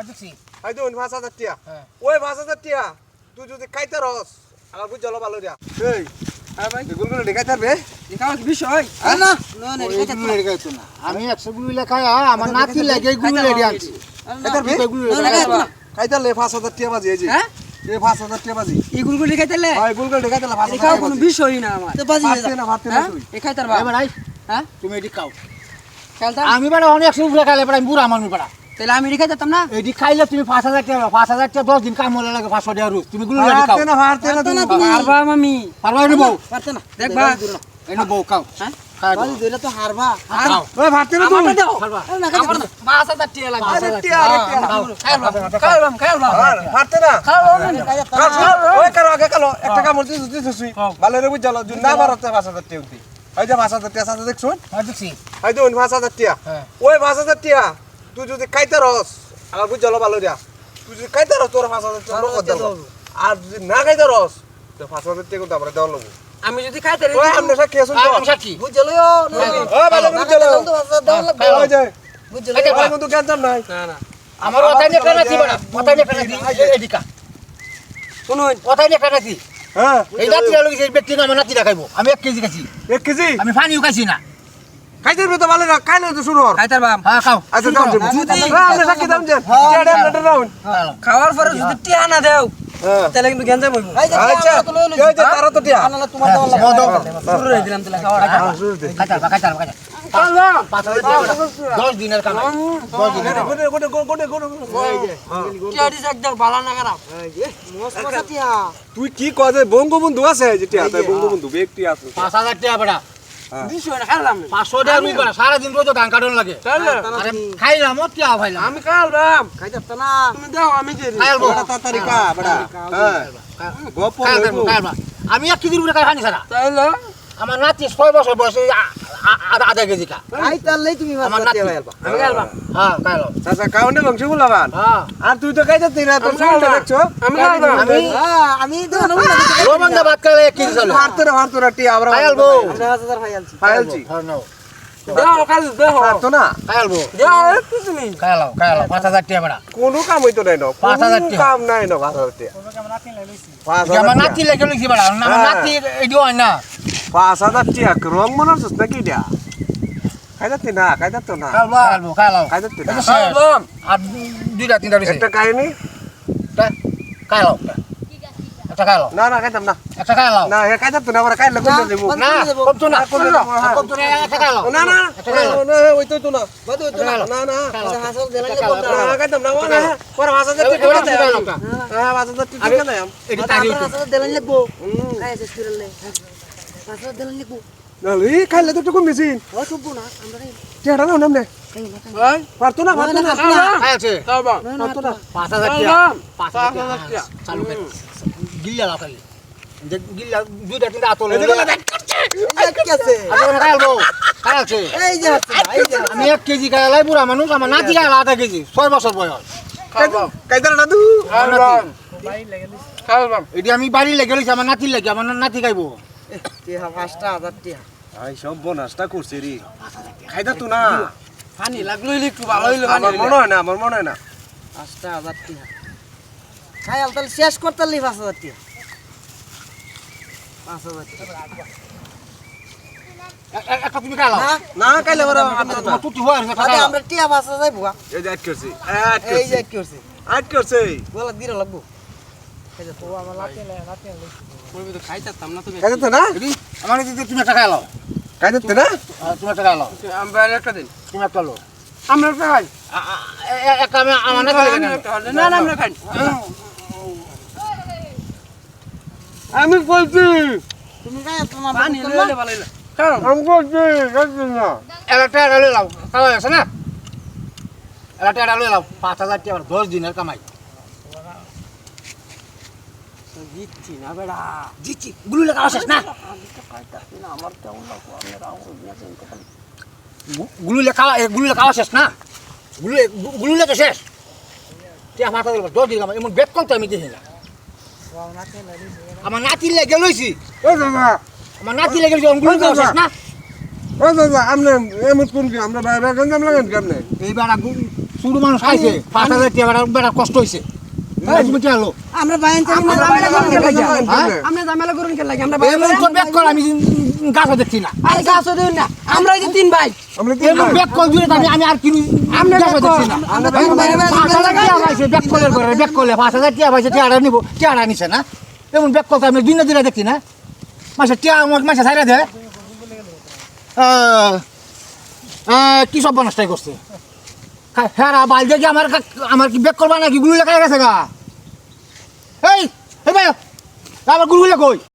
দেখছি আই দুন 5000 টাকা ওই 5000 টাকা তুই যদি খাইতে রস আমার বুঝ জল ভালো দিয়া এই ভাই এগুলো দেখাই থাকবে এটা আমার বিষয় না না না দেখাইতো না আমি 100 গুলো লেখাই আমার নাতি লাগে গুলো লেডি আনছি খাইতালে 5000 টাকা বাজি এই যে হ্যাঁ এই 5000 টাকা বাজি এগুলো দেখাইতালে ভাই এগুলো দেখাইতালে 5000 এটা কোনো বিষয়ই না আমার তো বাজি ভাতে না তুই এ খাইতার বা এবার আই হ্যাঁ তুমি এডি খাও খেলতা আমি বড় অনেক 100 গুলো খাইলে বড় আমি বুড়া মানুষ বড় তাহলে আমি দেখাইতাম না এডি খাইলে তুমি 5000 টাকা 5000 টাকা 10 দিন কাম হলে লাগে 500 টাকা রোজ তুমি গুলো লেডি খাও ভাতে না তুমি হারবা মামি পারবা নি বউ পারতে না দেখবা এনে বউ খাও হ্যাঁ খাও বাজি দিলে তো হারবা খাও ওই ভাতে না আমারটা তুমি দাও খাবা আমার 5000 টাকা লাগবে আরে টাকা খাইলাম ভাতে না খাইলাম ওই কালো আগে কালো একটা কামড় দিয়ে দিতে শুই ভালো রে বুঝ জল না বারতে 5000 টাকা উঠি এই যে 5000 টাকা সাথে দেখছুন দেখছি আই দুন 5000 টাকা ওই 5000 টাকা তুই যদি খাইতে রস আমার বুঝ জল ভালো দিয়া তুই যদি খাইতে রস তোর 5000 টাকা কত দাও আর যদি না খাইতে রস তো 5000 টাকা তো আমরা দেওয়া লাগবো আমি যদি খাইতে ওই আমরা সাক্ষী আছেন তো আমি সাক্ষী বুঝলইও ও ভালো বুঝ জল দাও লাগবে ওই যে বুঝলইও ওই কিন্তু জ্ঞান নাই না না আমার ওটাই নে কেন দি বড় ওটাই নে কেন দি এডি কা শুনুন ওটাই নে কেন দি হ্যাঁ এই নাতি লাগি যে ব্যক্তি না আমার নাতি দেখাইবো আমি 1 কেজি খাইছি 1 কেজি আমি পানিও খাইছি না খাইতে তো ভালো না খাইলে তো শুরু হর খাইতার বাম হ্যাঁ খাও আচ্ছা দাম দেব আমরা সাক্ষী দাম দেন কেডা আমরা দাউন খাওয়ার পরে যদি টিয়া না দেও হ্যাঁ তাহলে কিন্তু গেঞ্জাম হইব আচ্ছা এই যে তারা তো দিয়া আনালা তোমার দেওয়া লাগবে শুরু হয়ে দিলাম তাহলে খাওয়ার খাইতা আল্লাহ 10 দিনের কাম 10 দিনের কাম টিয়া দিছ একদম বালা না খারাপ মস্ত মস্ত টিয়া তুই কি কয় বঙ্গবন্ধু আছে যেটা তাই বঙ্গবন্ধু ব্যক্তি আছে 5000 টাকা বড়া বিষয় না খাইলাম 500 টাকা রুই বড়া সারা দিন রোজ ধান কাটন লাগে আরে খাইলাম ও টিয়া ভাইলাম আমি খাইলাম খাইতাম না তুমি দাও আমি দিই খাইলবো তাড়াতাড়ি কা বড়া হ্যাঁ গপ খাইলবো আমি 1 কেজি রুই খাই খানি সারা তাইলে আমার নাতি 6 বছর বয়সে আধা কেজি কা খাইতালেই তুমি আমার নাতি আমি খাইলাম হ্যাঁ খাইলাম চাচা কাউন্ডে মাংস বলাবান হ্যাঁ আর তুই তো খাইতে তুই না তোর শুনতে দেখছো আমি খাইলাম আমি তো না রোমাঙ্গা ভাত খাইলে 1 কেজি চলে হারতরা টি আমরা খাইলবো আমরা 1000 ফাইলছি ফাইলছি হ্যাঁ নাও দাও খাই দাও হারতো না খাইলবো দাও একটু তুমি খাইলাম 5000 টাকা বড়া কোনো কাম হইতো নাই না 5000 টাকা। কাম নাই না 5000 টাকা আমার নাতি লেগে লইছি বড়া আমার নাতি এডিও হয় না 5000 টাকা রং মনে হচ্ছে নাকি এটা খাইতে না খাইতে তো না খাইলবো খাইতে না খাইলবো আর দুইটা তিনটা রইছে একটা কাহিনী খাইলাম একটা খাইলাম না না খাইতাম না একটা খাইলাম না হে খাইতে তো না আমরা খাইলে কোন দেব না কম তো না কম তো না একটা খাইলাম না না একটা খাইলাম না ওই তো না বাদ হইতো না না না হাসল দিলাম না খাইতাম না ওনা পরে 5000 টাকা হ্যাঁ 5000 টাকা কেন আম এটি তারি হইতো হাসল দিলাম লাগবো খাইছে স্কুলে হাসল দিলাম লাগবো নালি খাইলে তো টুকুন বেশি ও শুনবো না আমরা টেড়া না নামনে খাই পারতো না খাইছে খাবা পারতো না 5000 টাকা 5000 টাকা চালু করে গিল্লা লাগাই যে গিল্লা দুইটা তিনটা আতল আছে আজকে খাইলবো খাইছে এই যে এই যে আমি 1 কেজি খাইলাই বুড়া মানুষ আমার নাতি খাইলা আধা কেজি 6 বছর বয়স কাইদার না দু খাইলাম এটি আমি বাড়ি লেগে লইছি আমার নাতি লাগে আমার নাতি খাইবো টিয়া 5000 টিয়া আই সব বনাসটা করছে রে খাইদা তো না পানি লাগলো একটু ভালো হইলো আমার মনে হয় না আমার মনে হয় না 5000 টিয়া খাই তাহলে শেষ করতেলি 5000 টিয়া 5000 টিয়া একটা তুমি খাইলাও না না খাইলে বড় আমরা তোমার তুই হয় না আরে আমরা টিয়া 5000 যাইবো এই যে আট করছি এই যে কি করছে আট করছে বলা দিরা লাগবো এই যে তো আমার লাতে কইবি তো খাইতাম না তুমি খাইদা তো না এটি আমার নাতি তুমি একটা খাইলাও খাইদা তো না তুমি একটা খাইলাও আমরা একটা দিন তুমি একটা লো আমরা একটা খাই একটা আমি আমার নাতি লাগে না না আমরা খাই আমি বলছি তুমি খাই তোমার পানি লইলে ভালো হইলো আমি বলছি খাইতে না একটা লই লাও খাওয়া আছে না একটা লই লাও 5000 টাকা 10 দিনের কামাই দিচ্ছি না বেড়া জিচি গুলু লাগা শেষ না আমার কেমন লাগবো গুলু লাগা শেষ না গুলু লাগা শেষ টিয়া মাথা দিল 10 দিন এমন বেক করতে আমি দেখি না আমার নাতি লেগে লইছি ও দাদা আমার নাতি লেগে লইছি গুলু লাগা শেষ না ও দাদা আমনে এমন কোন কি আমরা বাইরে গঞ্জাম লাগান কেমনে এইবার শুরু মানুষ খাইছে 5,000 টাকা বেটা কষ্ট হয়েছে তুমি কি হলো আমরা বাইন ঝামেলা করুন কে লাগি আমরা ঝামেলা করুন কে লাগি আমরা এমন তো ব্যাক কল আমি গাছও দেখছি না আরে গাছ দিন না আমরা এই যে তিন ভাই এমন ব্যাক কল জুড়ে আমি আর কিনু গাছও দেখছি না 5,000 টাকা পাইছে ব্যাক কলের করে ব্যাক কলে 5,000 টাকা পাইছে টাকা নিব টাকা নিছে না এমন ব্যাক কল তো আমি দিন দিন দেখছি না মাসে টাকা আমার মাসে ছাইরা দেয় কি সব নষ্টাই করছে হ্যাঁ বাল দেখি আমার কি ব্যাক করবা নাকি গুলি লেখা গেছে গা এই ভাই আমার গুলি কই